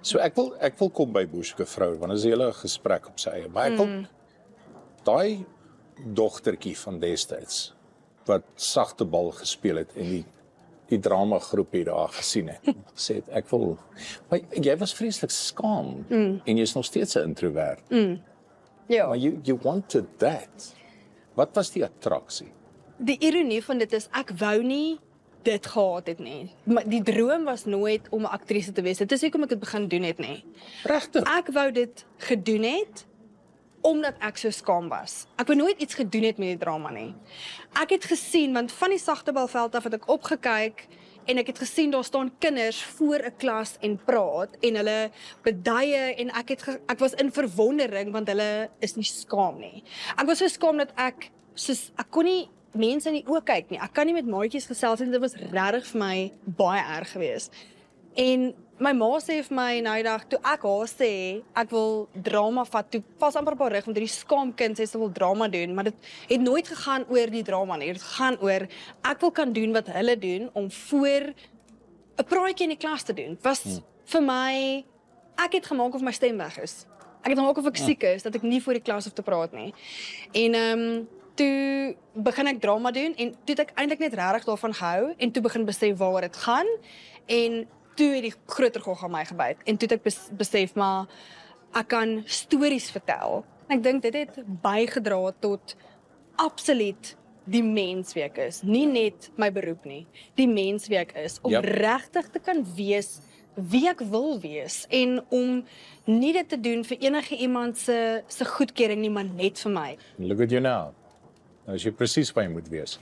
So ek wil kom by Boeske vrou, want dit is 'n hele gesprek op sy eie. Maar ek wil daai dogtertjie van destyds wat sagte bal gespeel het en die drama groepie daar gesien het. Gesê het ek wil, maar jy was vreeslik skaam en jy's nog steeds 'n introwert. Ja. Maar you wanted that. Wat was die attraksie? Die ironie van dit is, ek wou nie dit gehad het nie. Maar die droom was nooit om 'n aktrise te wees. Dit is hoekom ek dit begin doen het nie. Regtig? Ek wou dit gedoen het, omdat ek so skaam was. Ek wou nooit iets gedoen het met die drama nie. Ek het gesien, want van die Sagtebalveld af het ek opgekyk, en ek het gesien, daar staan kinders voor 'n klas en praat, en hulle beduie, en ek was in verwondering, want hulle is nie skaam nie. Ek was so skaam dat ek kon nie mense in die oë kyk nie. Ek kan nie met maatjies gesels en dit was regtig vir my baie erg geweest. En my ma sê vir my nou die dag, toe ek haar sê, ek wil drama vat, toe pas amper op haar rug, want die skaamkind sê sy wil drama doen, maar dit het nooit gegaan oor die drama nie, dit gegaan oor, ek wil kan doen wat hulle doen, om voor 'n praatjie in die klas te doen. Was vir my, ek het gemaak of my stem weg is. Ek het gemaak of ek siek is, dat ek nie voor die klas hoef te praat nie. En toe begin ek drama doen, en toe het ek eintlik net regtig daarvan gehou, en toe begin besef waar dit gaan, en toe het die groter gog aan my gebyt, en toe het ek besef, maar ek kan stories vertel. Ek dink dit het bygedra tot absoluut die mens wie ek is, nie net my beroep nie, die mens wie ek is, om regtig te kan wees wie ek wil wees, en om nie dit te doen vir enige iemand se goedkeuring nie, maar net vir my. Look at you now. Nou is jy presies waar jy moet wees.